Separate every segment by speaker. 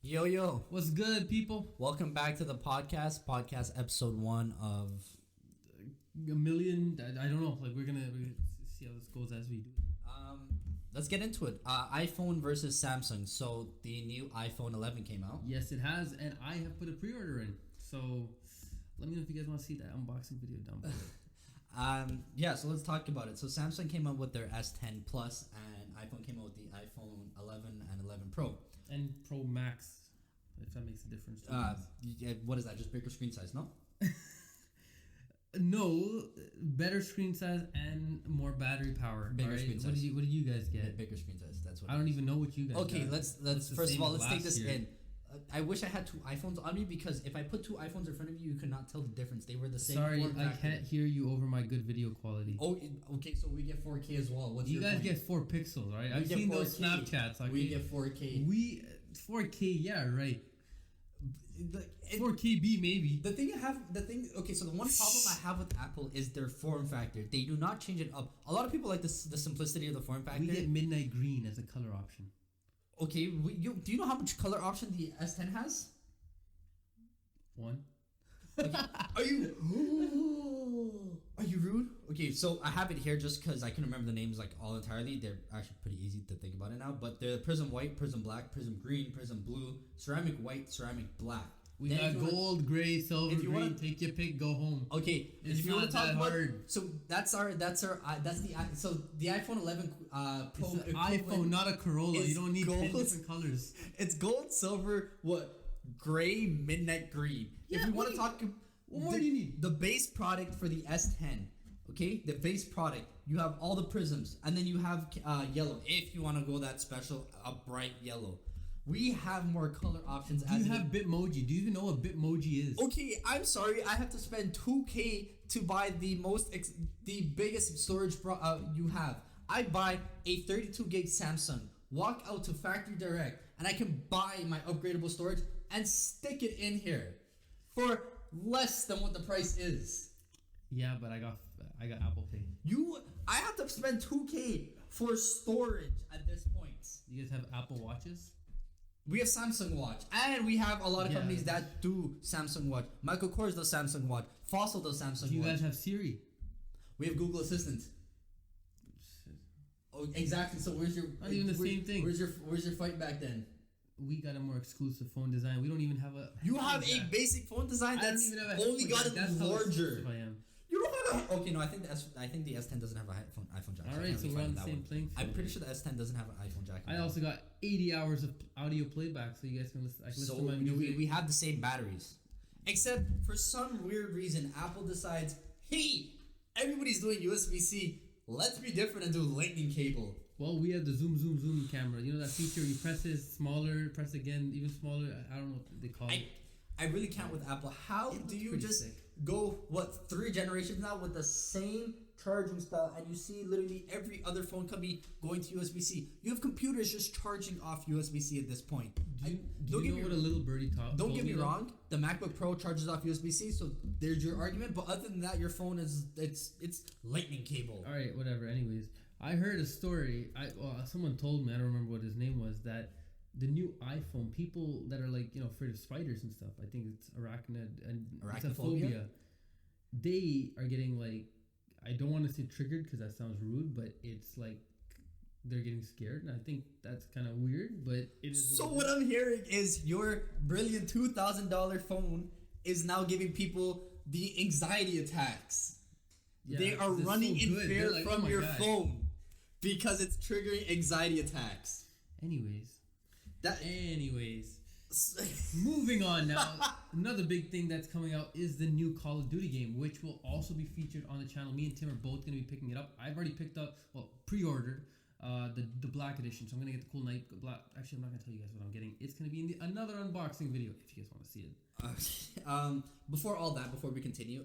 Speaker 1: Yo,
Speaker 2: What's good, people?
Speaker 1: welcome back to the podcast episode 1 of.
Speaker 2: A million. I don't know. Like we're gonna see how this goes as we do.
Speaker 1: Let's get into it. iPhone versus Samsung. So the new iPhone 11 came out.
Speaker 2: Yes, it has, and I have put a pre-order in. So let me know if you guys want to see that unboxing video down below.
Speaker 1: So let's talk about it. So Samsung came out with their S10 Plus, and iPhone came out with the iPhone 11 and 11 Pro.
Speaker 2: And Pro Max, if that makes a difference.
Speaker 1: What is that? Just bigger screen size, no?
Speaker 2: No, better screen size and more battery power.
Speaker 1: Bigger screen size.
Speaker 2: What did you guys get?
Speaker 1: Bigger screen size. That's what.
Speaker 2: I don't even know what you guys.
Speaker 1: Okay,
Speaker 2: got.
Speaker 1: let's first of all let's take this
Speaker 2: year.
Speaker 1: in. I wish I had two iPhones on me because if I put two iPhones in front of you, you could not tell the difference. They were the same.
Speaker 2: Sorry, I can't hear you over my good video quality.
Speaker 1: Oh, okay. So we get 4K as well. What's
Speaker 2: you
Speaker 1: your
Speaker 2: guys
Speaker 1: point?
Speaker 2: get 4 pixels, right?
Speaker 1: We
Speaker 2: I've
Speaker 1: get
Speaker 2: seen those
Speaker 1: 4K.
Speaker 2: Snapchats. Okay?
Speaker 1: We get 4K.
Speaker 2: We 4K, yeah, right. 4KB maybe.
Speaker 1: Okay, so the one problem I have with Apple is their form factor. They do not change it up. A lot of people like the simplicity of the form factor.
Speaker 2: We get midnight green as a color option.
Speaker 1: Okay, do you know how much color option the S10 has?
Speaker 2: 1.
Speaker 1: Okay. Are you rude? Okay, so I have it here just because I can remember the names like all entirely. They're actually pretty easy to think about it now. But they're Prism White, Prism Black, Prism Green, Prism Blue, Ceramic White, Ceramic Black.
Speaker 2: We
Speaker 1: Then
Speaker 2: got gold, gray, silver, green. Take your pick, go home.
Speaker 1: Okay,
Speaker 2: It's
Speaker 1: if you want
Speaker 2: not
Speaker 1: to talk
Speaker 2: that
Speaker 1: about,
Speaker 2: hard.
Speaker 1: so that's the iPhone 11 Pro.
Speaker 2: It's an iPhone, not a Corolla.
Speaker 1: is
Speaker 2: You don't need 10
Speaker 1: gold.
Speaker 2: different colors.
Speaker 1: It's gold, silver, gray, midnight green.
Speaker 2: Yeah,
Speaker 1: if you want to talk,
Speaker 2: what more do you need?
Speaker 1: The base product for the S10. Okay, the base product. You have all the prisms, and then you have yellow. If you want to go that special, a bright yellow. We have more color options.
Speaker 2: Do you have Bitmoji? Do you even know what Bitmoji is?
Speaker 1: Okay, I'm sorry. I have to spend 2K to buy the biggest storage you have. I buy a 32 gig Samsung, walk out to factory direct, and I can buy my upgradable storage and stick it in here for less than what the price is.
Speaker 2: Yeah, but I got Apple Pay.
Speaker 1: I have to spend 2K for storage at this point.
Speaker 2: You guys have Apple Watches?
Speaker 1: We have Samsung Watch, and we have a lot of companies that do Samsung Watch. Michael Kors does Samsung Watch. Fossil does Samsung Watch.
Speaker 2: Do you guys have Siri?
Speaker 1: We have Google Assistant. Oh, exactly. So where's your?
Speaker 2: Not even the same thing.
Speaker 1: Where's your fight back then?
Speaker 2: We got a more exclusive phone design. We don't even have a.
Speaker 1: You have a basic phone design that's only gotten larger.
Speaker 2: I am.
Speaker 1: You don't have a. Okay, no, I think the S10 doesn't have an iPhone jack.
Speaker 2: All right, so we're on the same playing field.
Speaker 1: I'm pretty sure the S10 doesn't have an iPhone jack.
Speaker 2: I also got 80 hours of audio playback, so you guys can listen. I can listen to my music.
Speaker 1: We have the same batteries, except for some weird reason, Apple decides, hey, everybody's doing USB-C. Let's be different and do lightning cable.
Speaker 2: Well, we have the zoom camera. You know that feature? You press it smaller, press again, even smaller. I don't know what they call it.
Speaker 1: I really can't with Apple. How do you just go 3 generations now with the same charging style, and you see literally every other phone company going to USB-C? You have computers just charging off USB-C at this point.
Speaker 2: Do you know what a little birdie top?
Speaker 1: Don't get me wrong. The MacBook Pro charges off USB-C, so there's your argument. But other than that, your phone is it's lightning cable.
Speaker 2: All right, whatever. Anyways, I heard a story. Someone told me, I don't remember what his name was, that the new iPhone, people that are afraid of spiders and stuff, I think it's arachnophobia, they are getting I don't want to say triggered because that sounds rude, but it's they're getting scared, and I think that's kind of weird, but it is.
Speaker 1: So what I'm hearing is your brilliant $2,000 phone is now giving people the anxiety attacks. Yeah, they are running in fear from your phone because it's triggering anxiety attacks.
Speaker 2: Anyways, moving on now. Another big thing that's coming out is the new Call of Duty game, which will also be featured on the channel. Me and Tim are both going to be picking it up. I've already pre-ordered the black edition, so I'm going to get the cool night black. Actually, I'm not going to tell you guys what I'm getting. It's going to be in another unboxing video if you guys want to see it.
Speaker 1: Before we continue,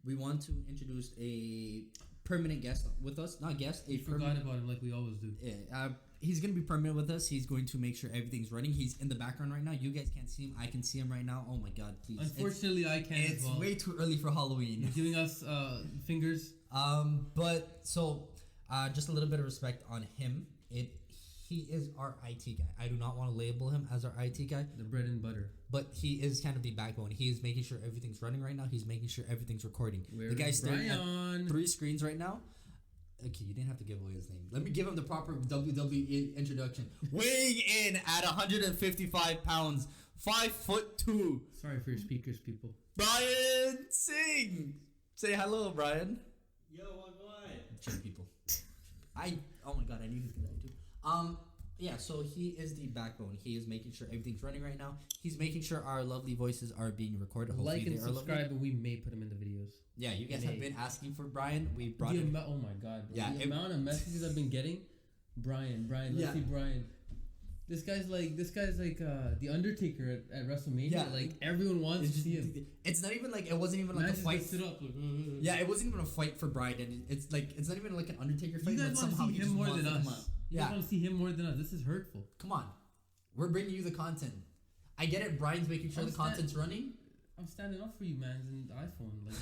Speaker 1: we want to introduce a permanent guest with us. Not guest, a
Speaker 2: forgot about him like we always do.
Speaker 1: Yeah, he's going to be permanent with us. He's going to make sure everything's running. He's in the background right now. You guys can't see him. I can see him right now. Oh my God, please.
Speaker 2: Unfortunately, I can't
Speaker 1: It's
Speaker 2: as well.
Speaker 1: way too early for Halloween.
Speaker 2: He's giving us fingers.
Speaker 1: Just a little bit of respect on him. he is our IT guy. I do not want to label him as our IT guy.
Speaker 2: The bread and butter.
Speaker 1: But he is kind of the backbone. He is making sure everything's running right now. He's making sure everything's recording. The guy's staring at 3 screens right now. Okay, you didn't have to give away his name. Let me give him the proper WWE introduction. Weighing in at 155 pounds, 5'2".
Speaker 2: Sorry for your speakers, people.
Speaker 1: Brian Singh. Say hello, Brian.
Speaker 3: Yo, what?
Speaker 1: Chill, people. Oh my god, I need to do that too. Yeah, so he is the backbone. He is making sure everything's running right now. He's making sure our lovely voices are being recorded. Hopefully
Speaker 2: like and subscribe, and we may put them in the videos.
Speaker 1: Yeah, you guys have been asking for Brian. We brought
Speaker 2: him. Oh my god, bro. Yeah, the amount of messages I've been getting. Brian, let's see Brian. This guy's like the Undertaker at WrestleMania. Yeah, like everyone wants to see him.
Speaker 1: It's not even like it wasn't even like a fight. Sit up. Yeah, it wasn't even a fight for Brian, and it's not even like an Undertaker fight.
Speaker 2: You guys want to see him more than us. You guys want to see him more than us. This is hurtful.
Speaker 1: Come on, we're bringing you the content. I get it. Brian's making sure the content's running.
Speaker 2: I'm standing up for you, man, and the iPhone. Like,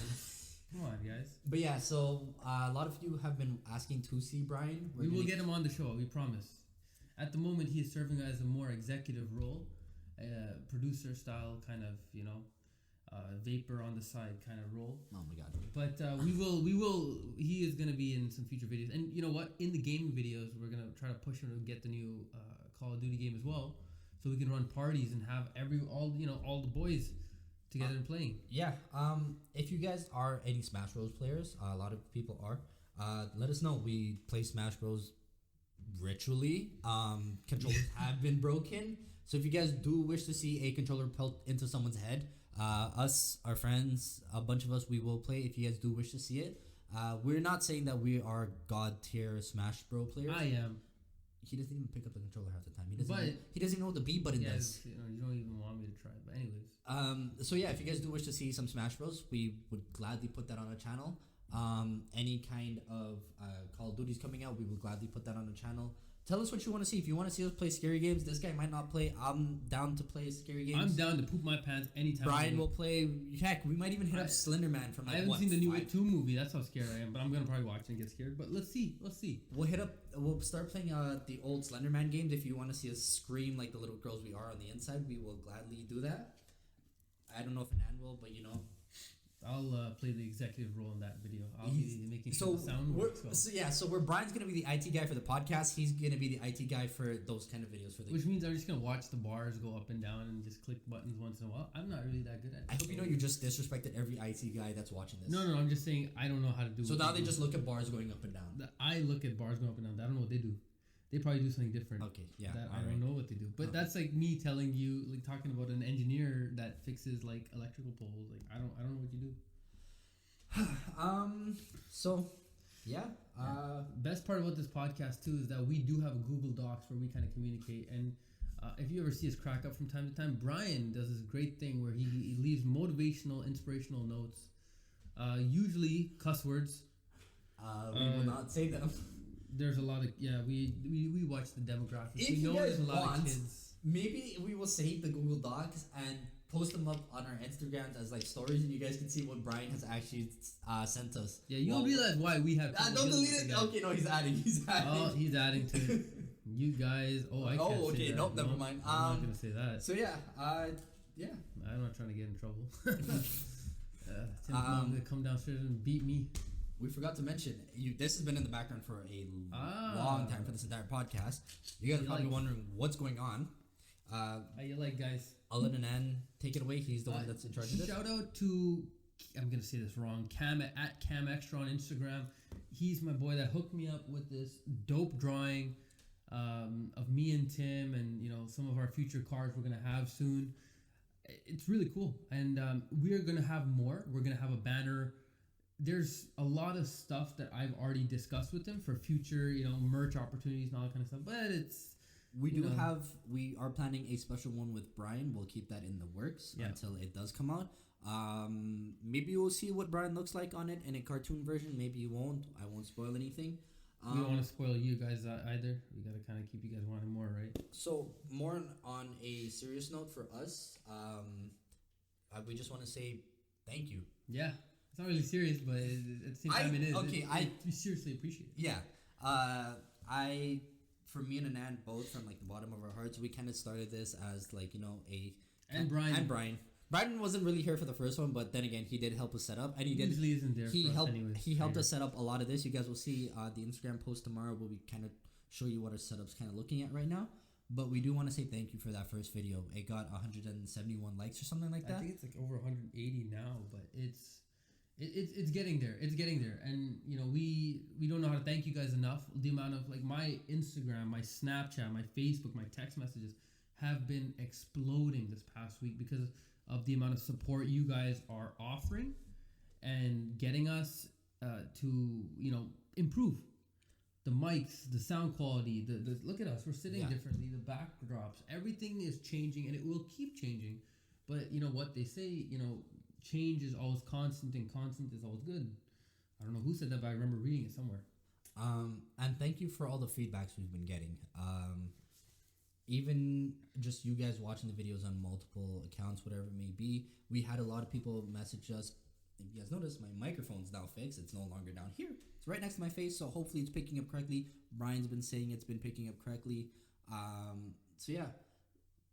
Speaker 2: come on, guys.
Speaker 1: But yeah, so a lot of you have been asking to see Brian.
Speaker 2: We will get him on the show. We promise. At the moment, he is serving as a more executive role, producer style kind of, vapor on the side kind of role.
Speaker 1: Oh my god!
Speaker 2: But we will. He is gonna be in some future videos, and you know what? In the gaming videos, we're gonna try to push him to get the new Call of Duty game as well, so we can run parties and have all the boys together and playing.
Speaker 1: Yeah. If you guys are any Smash Bros players, a lot of people are. Let us know. We play Smash Bros ritually. Controllers have been broken, so if you guys do wish to see a controller pelt into someone's head, us, our friends, a bunch of us, we will play if you guys do wish to see it. We're not saying that we are god tier Smash Bro players.
Speaker 2: I am.
Speaker 1: He doesn't even pick up the controller half the time. He doesn't know what the B button does.
Speaker 2: You don't even want me to try. But anyways.
Speaker 1: So yeah, if you guys do wish to see some Smash Bros, we would gladly put that on our channel. Any kind of Call of Duty's coming out, we will gladly put that on the channel. Tell us what you want to see. If you want to see us play scary games, this guy might not play. I'm down to play scary games.
Speaker 2: I'm down to poop my pants anytime.
Speaker 1: Brian will play. Heck, we might even hit up Slender Man from
Speaker 2: I haven't seen the new It 2 movie. That's how scared I am. But I'm gonna probably watch it and get scared. But let's see.
Speaker 1: We'll start playing the old Slender Man games. If you want to see us scream like the little girls we are on the inside, we will gladly do that. I don't know if Nan will, but
Speaker 2: I'll play the executive role in that video. I'll be making sure the sound works.
Speaker 1: So where Brian's gonna be the IT guy for the podcast, he's gonna be the IT guy for those kind of videos.
Speaker 2: Which means I'm just gonna watch the bars go up and down and just click buttons once in a while. I'm not really that good at it.
Speaker 1: I hope you know you just disrespected every IT guy that's watching this.
Speaker 2: No, I'm just saying I don't know how to do it.
Speaker 1: So now they just look at bars going up and down.
Speaker 2: I look at bars going up and down. I don't know what they do. They probably do something different.
Speaker 1: Okay, yeah.
Speaker 2: I don't know what they do. But that's like me telling you, like talking about an engineer that fixes like electrical poles. Like I don't know what you do. Best part about this podcast too is that we do have a Google Docs where we kind of communicate, and if you ever see us crack up from time to time, Brian does this great thing where he leaves motivational, inspirational notes, usually cuss words.
Speaker 1: We will not say them.
Speaker 2: There's a lot of we watch the demographics.
Speaker 1: If you guys want, maybe we will save the Google Docs and post them up on our Instagrams as like stories, and you guys can see what Brian has actually sent us.
Speaker 2: Yeah, you'll realize why we have.
Speaker 1: Don't delete it. Okay, no, he's adding.
Speaker 2: Oh, he's adding to it. You guys. I can't.
Speaker 1: Oh, okay.
Speaker 2: Say that.
Speaker 1: Nope. Never mind.
Speaker 2: I'm not gonna say that.
Speaker 1: So yeah.
Speaker 2: I'm not trying to get in trouble. Tim's gonna come downstairs and beat me.
Speaker 1: We forgot to mention this has been in the background for a long time for this entire podcast. You guys are probably wondering what's going on.
Speaker 2: How you like, guys?
Speaker 1: I'll let Anan take it away. He's the one that's in charge of this.
Speaker 2: Shout out to, I'm going to say this wrong, Cam at Cam Extra on Instagram. He's my boy that hooked me up with this dope drawing of me and Tim and, some of our future cars we're going to have soon. It's really cool. And we're going to have more. We're going to have a banner. There's a lot of stuff that I've already discussed with him for future, merch opportunities and all that kind of stuff. But
Speaker 1: we are planning a special one with Brian. We'll keep that in the works until it does come out. Maybe we'll see what Brian looks like on it in a cartoon version. Maybe you won't. I won't spoil anything.
Speaker 2: We don't want to spoil you guys either. We got to kind of keep you guys wanting more, right?
Speaker 1: So more on a serious note for us, we just want to say thank you.
Speaker 2: Yeah. It's not really serious, but at the same time it is. Okay, we seriously appreciate it.
Speaker 1: Yeah. I for me and Anand both from like the bottom of our hearts, we kind of started this as like
Speaker 2: and Brian.
Speaker 1: Brian wasn't really here for the first one, but then again, he did help us set up, and he did.
Speaker 2: Usually isn't there.
Speaker 1: He
Speaker 2: for
Speaker 1: helped.
Speaker 2: us anyways,
Speaker 1: He helped us set up a lot of this. You guys will see the Instagram post tomorrow, where we kind of show you what our setup's kind of looking at right now. But we do want to say thank you for that first video. It got 171 likes or something like that.
Speaker 2: I think it's like over 180 now, but it's getting there. It's getting there, and we don't know how to thank you guys enough. The amount of like my Instagram, my Snapchat, my Facebook, my text messages have been exploding this past week because of the amount of support you guys are offering and getting us to improve the mics, the sound quality, the look at us, we're sitting differently, the backdrops, everything is changing, and it will keep changing. But you know what they say, change is always constant, and constant is always good. I don't know who said that, but I remember reading it somewhere.
Speaker 1: And thank you for all the feedbacks we've been getting. Even just you guys watching the videos on multiple accounts, whatever it may be. We had a lot of people message us. If you guys notice, my microphone's now fixed. It's no longer down here. It's right next to my face, so hopefully it's picking up correctly. Brian's been saying it's been picking up correctly. So yeah,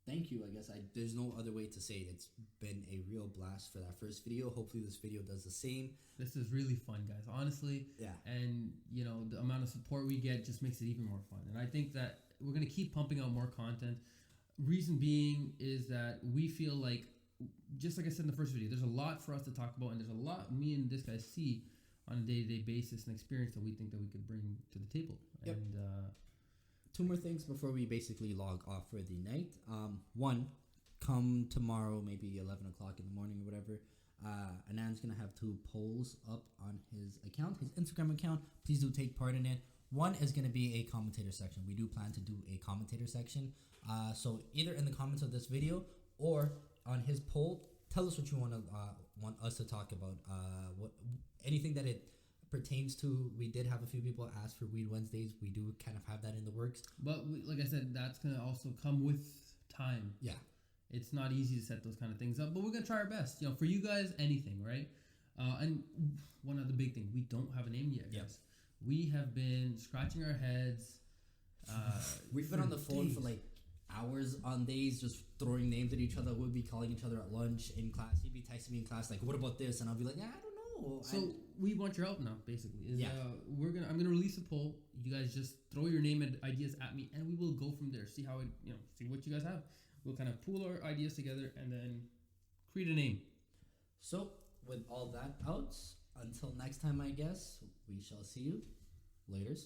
Speaker 1: thank you. I guess there's no other way to say it. It's been a real blast for that first video. Hopefully this video does the same.
Speaker 2: This is really fun, guys. Honestly.
Speaker 1: Yeah.
Speaker 2: And the amount of support we get just makes it even more fun. And I think that we're gonna keep pumping out more content. Reason being is that we feel like, just like I said in the first video, there's a lot for us to talk about, and there's a lot me and this guy see on a day-to-day basis and experience that we think that we could bring to the table.
Speaker 1: Yep.
Speaker 2: And
Speaker 1: two more things before we basically log off for the night. One, come tomorrow, maybe 11 o'clock in the morning or whatever. Anand's gonna have 2 polls up on his account, his Instagram account. Please do take part in it. One is going to be a commentator section. We do plan to do a commentator section. So either in the comments of this video or on his poll, tell us what you want us to talk about. What anything that it pertains to. We did have a few people ask for Weed Wednesdays. We do kind of have that in the works.
Speaker 2: But like I said, that's going to also come with time.
Speaker 1: Yeah.
Speaker 2: It's not easy to set those kind of things up, but we're going to try our best. For you guys, anything, right? And one other big thing, we don't have a name yet, guys. Yep. We have been scratching our heads.
Speaker 1: We've been on the phone for like hours on days, just throwing names at each other. We'll be calling each other at lunch, in class. He'd be texting me in class like, "What about this?" And I'll be like, "Yeah, I don't know."
Speaker 2: So we want your help now. Basically, I'm gonna release a poll. You guys just throw your name and ideas at me, and we will go from there. See how it, see what you guys have. We'll kind of pool our ideas together and then create a name.
Speaker 1: So with all that out. Until next time, I guess, we shall see you. Laters.